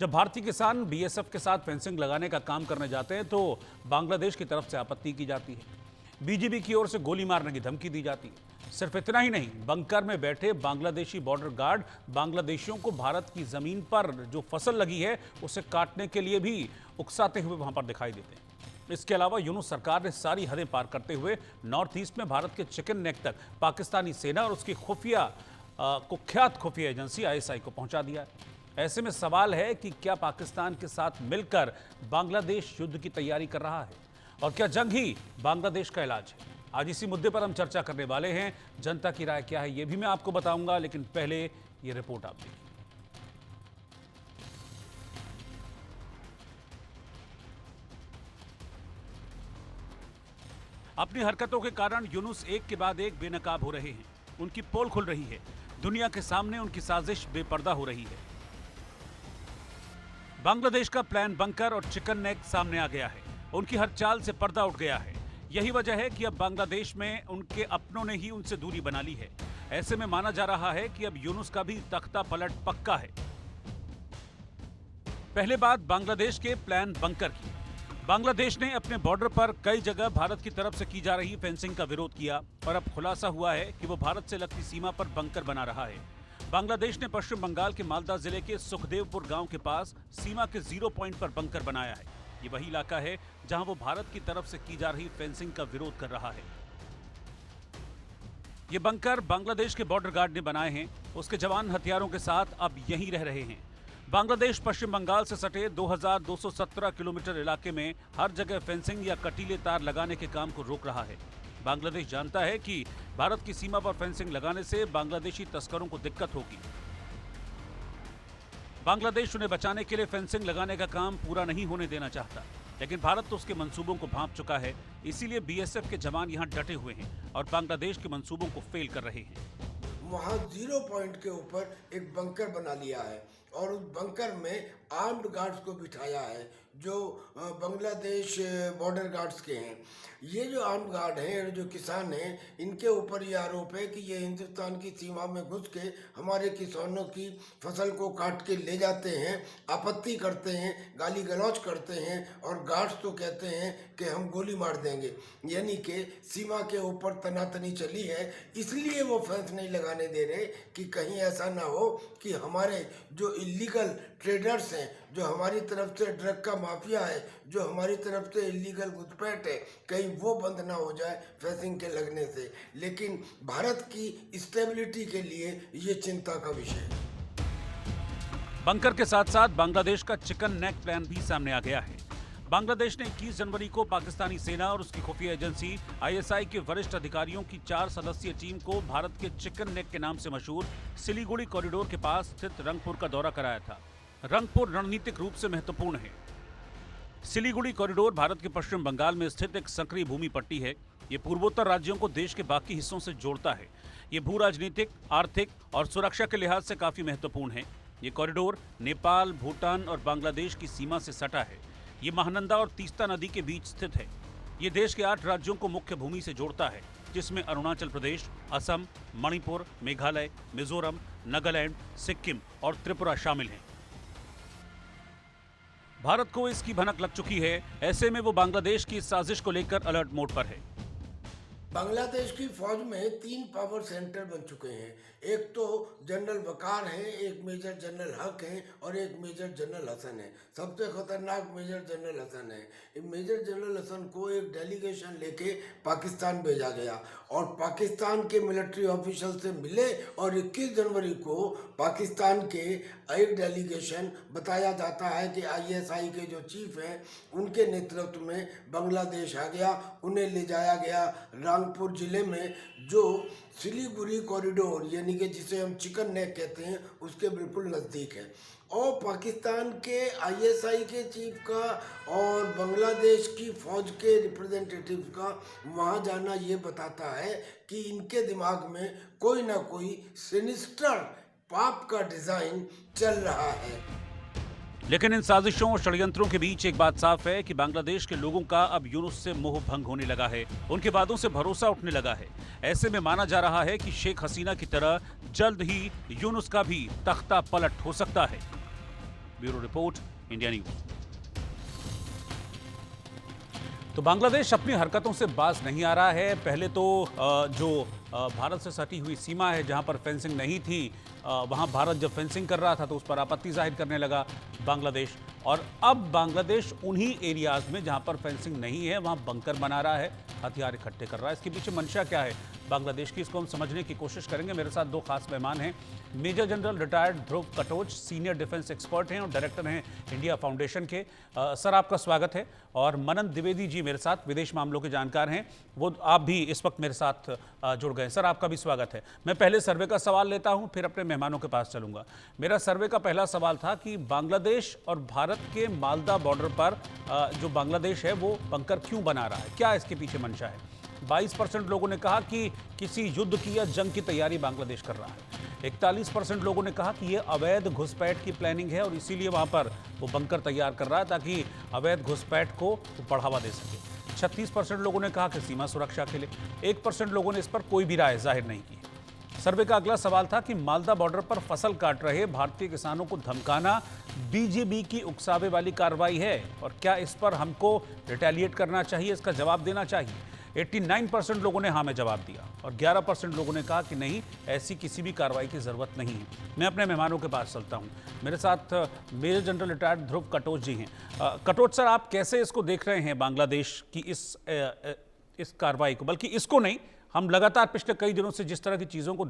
जब भारतीय किसान बीएसएफ के साथ फेंसिंग लगाने का काम करने जाते हैं तो बांग्लादेश की तरफ से आपत्ति की जाती है। बीजीबी की ओर से गोली मारने की धमकी दी जाती है। सिर्फ इतना ही नहीं, बंकर में बैठे बांग्लादेशी बॉर्डर गार्ड बांग्लादेशियों को भारत की जमीन पर जो फसल लगी है उसे काटने के लिए भी उकसाते हुए वहां पर दिखाई देते हैं। इसके अलावा यूनुस सरकार ने सारी हदें पार करते हुए नॉर्थ ईस्ट में भारत के चिकन नेक तक पाकिस्तानी सेना और उसकी कुख्यात खुफिया एजेंसी आईएसआई को पहुंचा दिया है। ऐसे में सवाल है कि क्या पाकिस्तान के साथ मिलकर बांग्लादेश युद्ध की तैयारी कर रहा है और क्या जंग ही बांग्लादेश का इलाज है? आज इसी मुद्दे पर हम चर्चा करने वाले हैं। जनता की राय क्या है ये भी मैं आपको बताऊंगा, लेकिन पहले ये रिपोर्ट आप देखिए। अपनी हरकतों के कारण यूनुस एक के बाद एक बेनकाब हो रहे हैं। उनकी पोल खुल रही है। दुनिया के सामने उनकी साजिश बेपर्दा हो रही है। बांग्लादेश का प्लान बंकर और चिकन नेक सामने आ गया है। उनकी हर चाल से पर्दा उठ गया है। यही वजह है कि अब बांग्लादेश में उनके अपनों ने ही उनसे दूरी बना ली है। ऐसे में माना जा रहा है कि अब यूनुस का भी तख्ता पलट पक्का है। पहले बात बांग्लादेश के प्लान बंकर की। बांग्लादेश ने अपने बॉर्डर पर कई जगह भारत की तरफ से की जा रही फेंसिंग का विरोध किया और अब खुलासा हुआ है कि वो भारत से लगती सीमा पर बंकर बना रहा है। बांग्लादेश ने पश्चिम बंगाल के मालदा जिले के सुखदेवपुर गांव के पास सीमा के 0 पॉइंट पर बंकर बनाया है। ये वही इलाका है जहां वो भारत की तरफ से की जा रही फेंसिंग का विरोध कर रहा है। ये बंकर बांग्लादेश के बॉर्डर गार्ड ने बनाए हैं। उसके जवान हथियारों के साथ अब यहीं रह रहे हैं। बांग्लादेश पश्चिम बंगाल से सटे 2217 किलोमीटर इलाके में हर जगह फेंसिंग या कटीले तार लगाने के काम को रोक रहा है। बांग्लादेश जानता है कि भारत की सीमा पर फेंसिंग लगाने से बांग्लादेशी तस्करों को दिक्कत होगी। बांग्लादेश उन्हें बचाने के लिए फेंसिंग लगाने का काम पूरा नहीं होने देना चाहता, लेकिन भारत तो उसके मंसूबों को भांप चुका है। इसीलिए बीएसएफ के जवान यहां डटे हुए हैं और बांग्लादेश के मंसूबों को फेल कर रहे हैं। वहाँ 0 पॉइंट के ऊपर एक बंकर बना लिया है और उस बंकर में आर्म्ड गार्ड्स को बिठाया है जो बांग्लादेश बॉर्डर गार्ड्स के हैं। ये जो आर्म्ड गार्ड हैं, जो किसान हैं, इनके ऊपर ये आरोप है कि ये हिंदुस्तान की सीमा में घुस के हमारे किसानों की फसल को काट के ले जाते हैं, आपत्ति करते हैं, गाली गलौज करते हैं और गार्ड्स तो कहते हैं कि हम गोली मार देंगे। यानी कि सीमा के ऊपर तनातनी चली है, इसलिए वो फेंस नहीं लगाने दे रहे कि कहीं ऐसा ना हो कि हमारे जो इलीगल ट्रेडर्स हैं, जो हमारी तरफ से ड्रग का माफिया है, जो हमारी तरफ से इलीगल घुसपैठ है, कहीं वो बंद ना हो जाए फेंसिंग के लगने से। लेकिन भारत की स्टेबिलिटी के लिए ये चिंता का विषय है। बंकर के साथ साथ बांग्लादेश का चिकन नेक प्लान भी सामने आ गया है। बांग्लादेश ने 21 जनवरी को पाकिस्तानी सेना और उसकी खुफिया एजेंसी आईएसआई के वरिष्ठ अधिकारियों की 4 सदस्यीय टीम को भारत के चिकन नेक के नाम से मशहूर सिलीगुड़ी कॉरिडोर के पास स्थित रंगपुर का दौरा कराया था। रंगपुर रणनीतिक रूप से महत्वपूर्ण है। सिलीगुड़ी कॉरिडोर भारत के पश्चिम बंगाल में स्थित एक संकरी भूमि पट्टी है। ये पूर्वोत्तर राज्यों को देश के बाकी हिस्सों से जोड़ता है। ये भू राजनीतिक, आर्थिक और सुरक्षा के लिहाज से काफी महत्वपूर्ण है। ये कॉरिडोर नेपाल, भूटान और बांग्लादेश की सीमा से सटा है। ये महानंदा और तीस्ता नदी के बीच स्थित है। ये देश के 8 राज्यों को मुख्य भूमि से जोड़ता है, जिसमें अरुणाचल प्रदेश, असम, मणिपुर, मेघालय, मिजोरम, नागालैंड, सिक्किम और त्रिपुरा शामिल हैं। भारत को इसकी भनक लग चुकी है। ऐसे में वो बांग्लादेश की इस साजिश को लेकर अलर्ट मोड पर है। बांग्लादेश की फौज में 3 पावर सेंटर बन चुके हैं। एक तो जनरल वकार हैं, एक मेजर जनरल हक हैं और एक मेजर जनरल हसन है। सबसे खतरनाक मेजर जनरल हसन है। मेजर जनरल हसन को एक डेलीगेशन लेके पाकिस्तान भेजा गया और पाकिस्तान के मिलिट्री ऑफिशियल से मिले और 21 जनवरी को पाकिस्तान के एक डेलीगेशन बताया जाता है कि आईएसआई के जो चीफ हैं उनके नेतृत्व में बांग्लादेश आ गया। उन्हें ले जाया गया रंगपुर जिले में जो सिलीगुड़ी कॉरिडोर यानी कि जिसे हम चिकन नेक कहते हैं उसके बिल्कुल नज़दीक है। और पाकिस्तान के आईएसआई के चीफ का और बांग्लादेश की फौज के रिप्रेजेंटेटिव का वहाँ जाना ये बताता है कि इनके दिमाग में कोई ना कोई सिनिस्टर पाप का डिज़ाइन चल रहा है। लेकिन इन साजिशों और षड्यंत्रों के बीच एक बात साफ है कि बांग्लादेश के लोगों का अब यूनुस से मोह भंग होने लगा है। उनके वादों से भरोसा उठने लगा है। ऐसे में माना जा रहा है कि शेख हसीना की तरह जल्द ही यूनुस का भी तख्ता पलट हो सकता है। Bureau report, India news. तो बांग्लादेश अपनी हरकतों से बाज नहीं आ रहा है। पहले तो जो भारत से सटी हुई सीमा है, जहां पर फेंसिंग नहीं थी, वहां भारत जब फेंसिंग कर रहा था तो उस पर आपत्ति जाहिर करने लगा बांग्लादेश। और अब बांग्लादेश उन्हीं एरियाज में जहां पर फेंसिंग नहीं है वहां बंकर बना रहा है, हथियार इकट्ठे कर रहा है। इसके पीछे मंशा क्या है बांग्लादेश की, इसको हम समझने की कोशिश करेंगे। मेरे साथ दो खास मेहमान हैं। मेजर जनरल रिटायर्ड ध्रुव कटोच सीनियर डिफेंस एक्सपर्ट हैं और डायरेक्टर हैं इंडिया फाउंडेशन के। सर, आपका स्वागत है। और मनन द्विवेदी जी मेरे साथ विदेश मामलों के जानकार हैं, वो आप भी इस वक्त मेरे साथ जुड़ गए। सर, आपका भी स्वागत है। मैं पहले सर्वे का सवाल लेता हूं, फिर अपने मेहमानों के पास चलूंगा। मेरा सर्वे का पहला सवाल था कि बांग्लादेश और भारत के मालदा बॉर्डर पर जो बांग्लादेश है वो बंकर क्यों बना रहा है, क्या इसके पीछे मंशा है? 22% लोगों ने कहा कि किसी युद्ध की या जंग की तैयारी बांग्लादेश कर रहा है। 41% लोगों ने कहा कि ये अवैध घुसपैठ की प्लानिंग है और इसीलिए वहां पर वो बंकर तैयार कर रहा है ताकि अवैध घुसपैठ को बढ़ावा दे सके। 36% लोगों ने कहा कि सीमा सुरक्षा के लिए। 1% लोगों ने इस पर कोई भी राय जाहिर नहीं की। सर्वे का अगला सवाल था कि मालदा बॉर्डर पर फसल काट रहे भारतीय किसानों को धमकाना बीजेपी की उकसावे वाली कार्रवाई है और क्या इस पर हमको रिटेलिएट करना चाहिए, इसका जवाब देना चाहिए। 89% लोगों ने हाँ में जवाब दिया और 11% लोगों ने कहा कि नहीं, ऐसी किसी भी कार्रवाई की जरूरत नहीं है। मैं अपने मेहमानों के पास चलता हूं। मेरे साथ मेजर जनरल रिटायर्ड ध्रुव कटोच जी हैं। कटोच सर, आप कैसे इसको देख रहे हैं, बांग्लादेश की इस कार्रवाई को? बल्कि इसको नहीं, हम लगातार पिछले कई दिनों से जिस तरह की चीजों को